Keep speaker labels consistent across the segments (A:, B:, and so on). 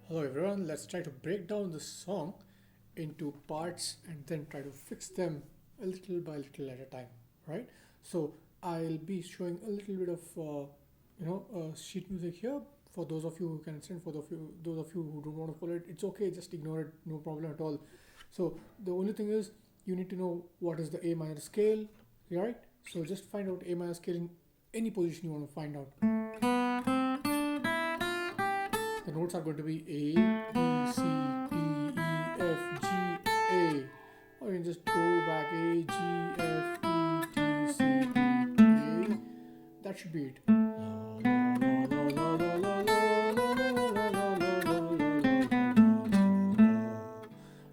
A: Hello everyone, let's try to break down the song into parts and then try to fix them a little by little at a time, right? So I'll be showing a little bit of sheet music here for those of you who can understand. For those of you who don't want to follow it, it's okay, just ignore it, no problem at all. So the only thing is you need to know what is the A minor scale, right? So just find out A minor scale in any position you want to find out. The notes are going to be A, B, C, D, E, F, G, A. Or you can just go back A, G, F, E, D, C, D, A. That should be it.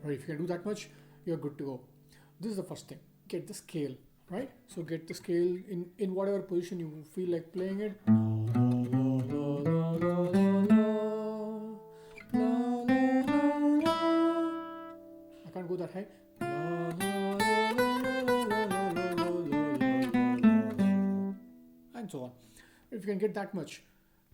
A: Right, if you can do that much, you're good to go. This is the first thing. Get the scale, right? So get the scale in whatever position you feel like playing it. I can't go that high. And so on. If you can get that much,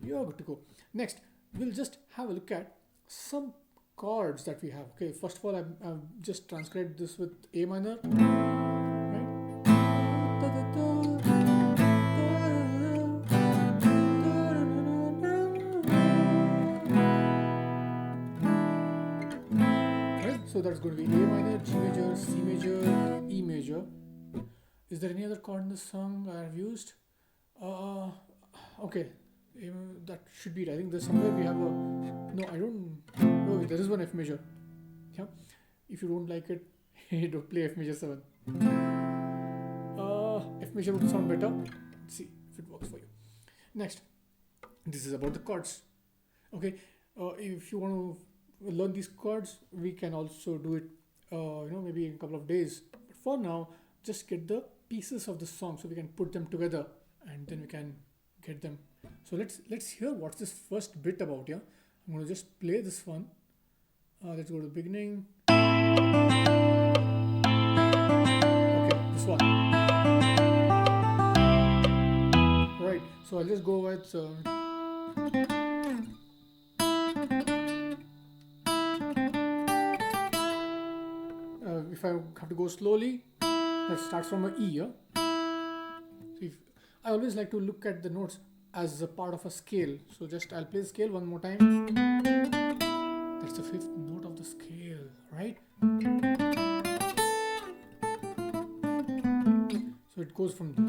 A: you're good to go. Next, we'll just have a look at some chords that we have. Okay, first of all, I've just transcribed this with A minor, right? So that's going to be A minor, G major, C major, E major. Is there any other chord in this song I have used? Okay, that should be it. I think there's somewhere we have a. No, I don't. Oh, there is one F major. Yeah. If you don't like it, don't play F major 7. F major would sound better. Let's see if it works for you. Next, this is about the chords. Okay, if you want to learn these chords, we can also do it. Maybe in a couple of days. But for now, just get the pieces of the song so we can put them together and then we can get them. So let's hear what's this first bit about. Yeah, I'm going to just play this one. Let's go to the beginning. Okay, this one. Right, so I'll just go with if I have to go slowly, that starts from an E. Yeah? So I always like to look at the notes as a part of a scale. So just I'll play the scale one more time. That's the 5th note of the scale, right? So it goes from 5,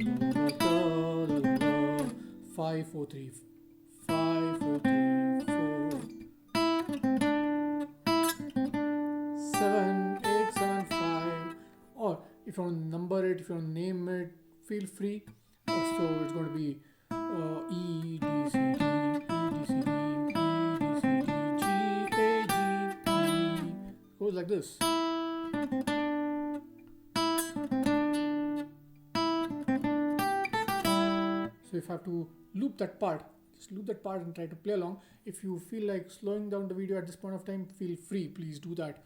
A: 4, 3, 5, 4, 3, 4, 7, 8, 7, 5. Or if you want to number it, if you want to name it, feel free. So it's going to be E, D, C, D, E, D, C, D, E, D, C, D, G, A, G, E. Goes like this. So if I have to loop that part, just loop that part and try to play along. If you feel like slowing down the video at this point of time, feel free, please do that.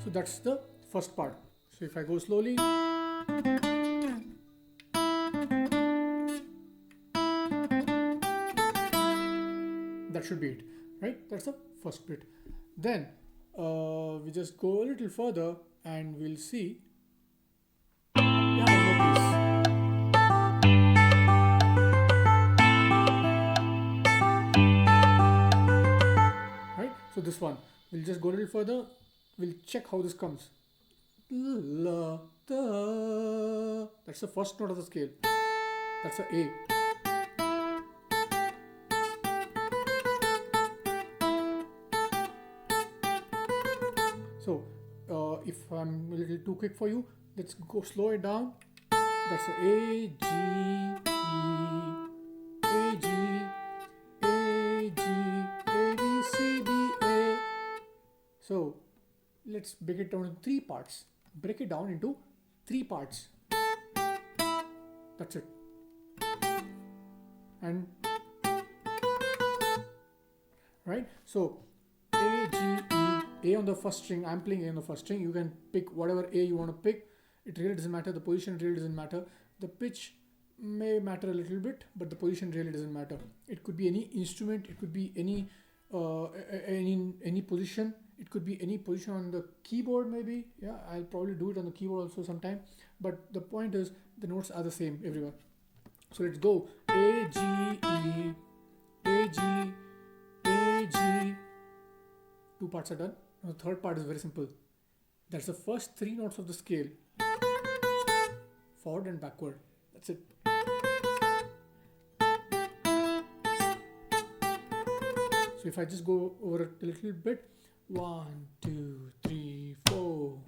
A: So that's the first part. So if I go slowly, that should be it, right? That's the first bit. Then we just go a little further and we'll see. Yeah, one more piece. Right? So this one, we'll just go a little further. We'll check how this comes. La, da. That's the first note of the scale. That's a A. So if I'm a little too quick for you, let's go slow it down. That's a A, G, E, A, G, A, G, A, B, C, B, A. So let's break it down into three parts. Break it down into three parts. That's it. And right, so A, G, E, A on the first string. I'm playing A on the first string. You can pick whatever A you want to pick. It really doesn't matter. The position really doesn't matter. The pitch may matter a little bit, but the position really doesn't matter. It could be any instrument. It could be any position. It could be any position on the keyboard maybe. Yeah, I'll probably do it on the keyboard also sometime. But the point is the notes are the same everywhere. So let's go. A, G, E, A, G, A, G. Two parts are done. Now the third part is very simple. That's the first three notes of the scale. Forward and backward. That's it. So if I just go over it a little bit. 1, 2, 3, 4.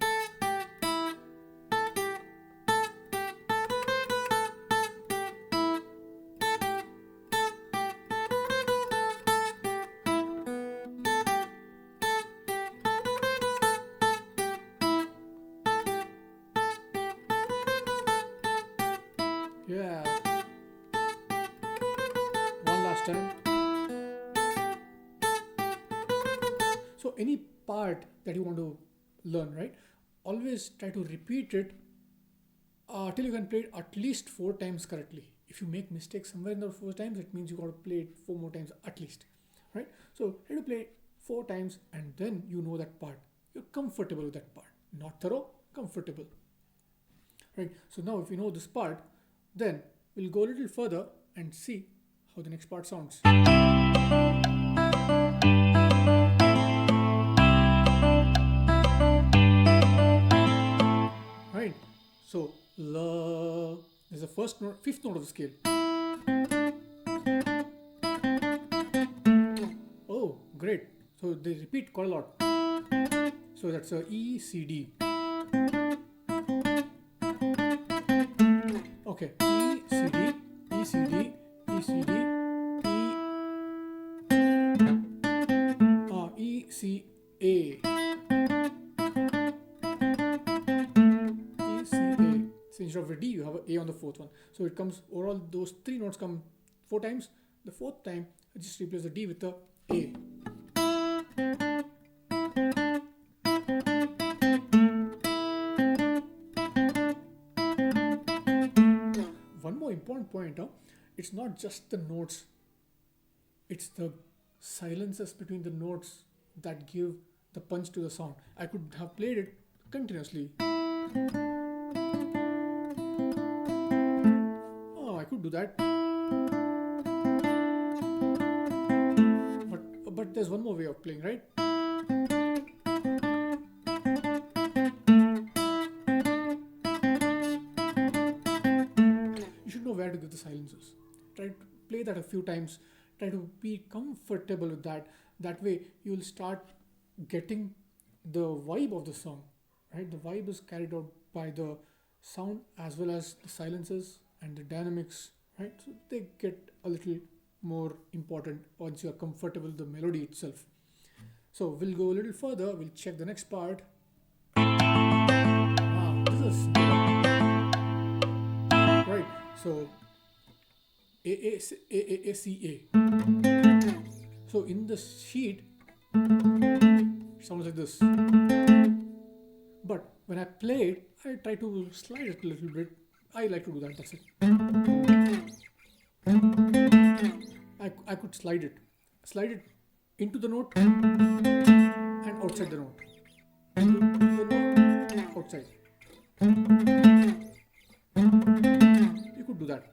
A: Yeah. One last time. So any part that you want to learn, right? Always try to repeat it till you can play it at least 4 times correctly. If you make mistakes somewhere in the 4 times, it means you got to play it 4 more times at least, right? So try to play it 4 times and then you know that part. You're comfortable with that part. Not thorough, comfortable. Right? So now if you know this part, then we'll go a little further and see how the next part sounds. Right? So La is the first note, fifth note of the scale. Oh, great. So they repeat quite a lot. So that's a E, C, D. Okay, E, C, D, E, C, D, E, C, D, E, C, A. E, C, A. So instead of a D, you have an A on the fourth one. So it comes, overall, those 3 notes come 4 times. The 4th time, I just replace the D with the A. One more important point, it's not just the notes, it's the silences between the notes that give the punch to the sound. I could have played it continuously. Oh, I could do that. But there's one more way of playing, right? Where to give the silences. Try to play that a few times. Try to be comfortable with that. That way you will start getting the vibe of the song, right? The vibe is carried out by the sound as well as the silences and the dynamics, right? So they get a little more important once you are comfortable with the melody itself. So we'll go a little further. We'll check the next part. This is right. So A, C, A. So in the sheet, it sounds like this. But when I play it, I try to slide it a little bit. I like to do that, that's it. I could slide it. Slide it into the note and outside the note. Into the note, outside. You could do that.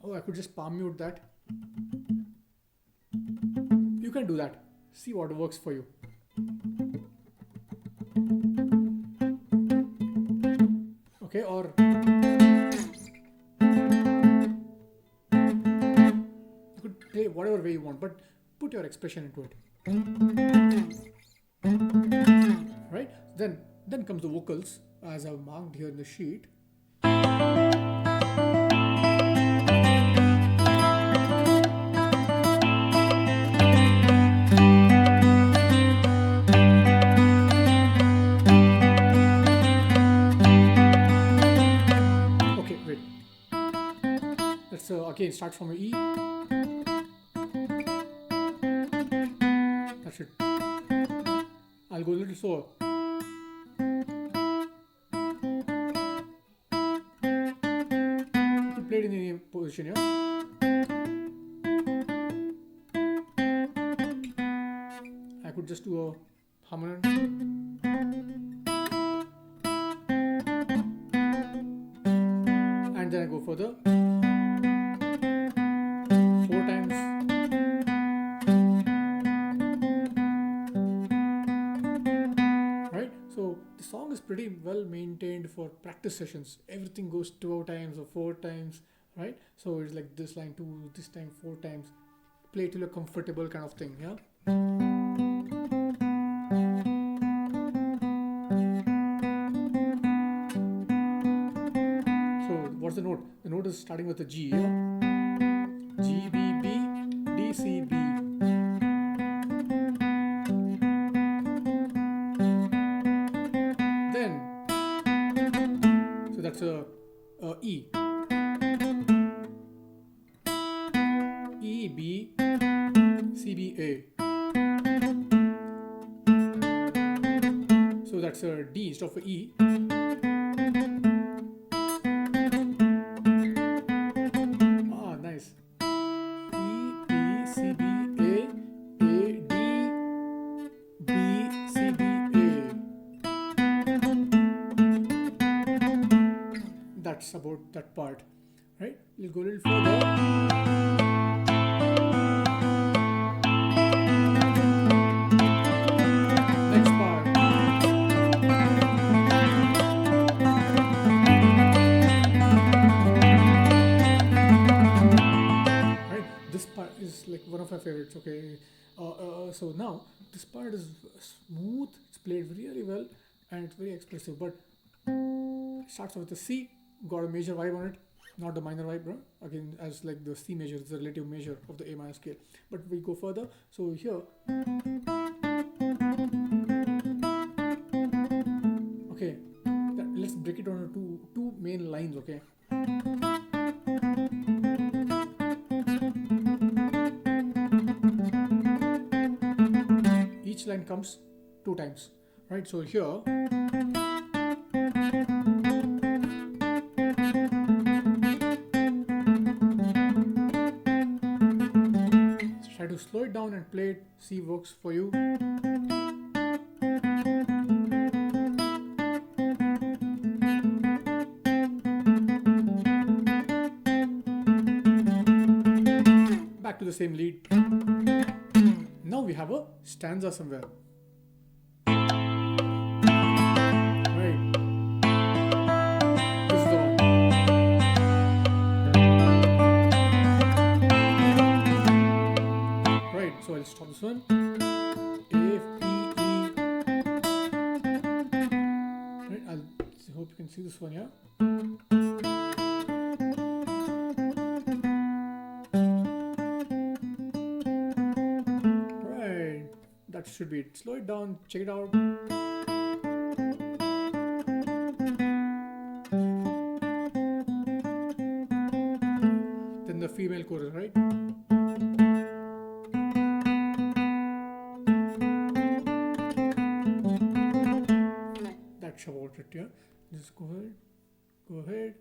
A: Oh, I could just palm mute that. You can do that. See what works for you. Okay, or you could play whatever way you want, but put your expression into it. Right? Then comes the vocals, as I've marked here in the sheet. Okay, wait. Let's again start from an E. That's it. I'll go a little slower. You can play it in any position, yeah? I could just do a harmonic. And then I go further. 4 times. Right? So the song is pretty well maintained for practice sessions. Everything goes 2 times or 4 times, right? So it's like this line 2, this time 4 times. Play till you're comfortable kind of thing, yeah? What's the note? The note is starting with a G, yeah? G, B, B, D, C, B. Then, so that's a E. E, B, C, B, A. So that's a D instead of a E. That's about that part, right? We'll go a little further. Next part. Right? This part is like one of my favorites, okay? So now, this part is smooth, it's played really well, and it's very expressive, but it starts with a C. Got a major vibe on it, not the minor vibe, right? Again, as like the C major is the relative measure of the A minor scale. But we go further. So here, okay, let's break it down into two main lines, okay? Each line comes 2 times, right? So here, try to slow it down and play it, see works for you. Back to the same lead. Now we have a stanza somewhere. Right. This is the one. Right, so I'll stop this one. A, F, E, E. Right, I hope you can see this one, yeah? That should be it. Slow it down, check it out. Then the female chorus, right? That's about it, yeah? Just go ahead. Go ahead.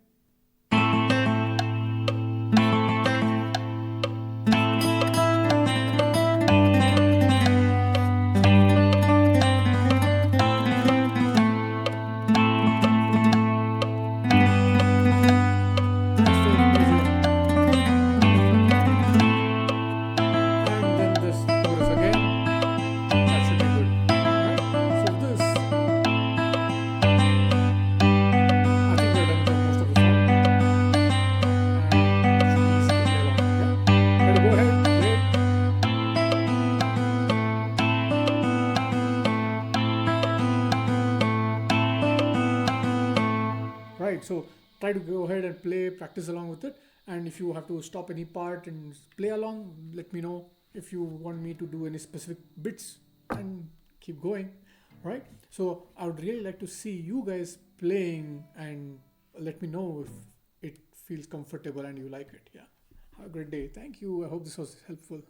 A: right? So try to go ahead and play, practice along with it. And if you have to stop any part and play along, let me know. If you want me to do any specific bits, and keep going, right? So I would really like to see you guys playing, and let me know if it feels comfortable and you like it. Yeah. Have a great day. Thank you. I hope this was helpful.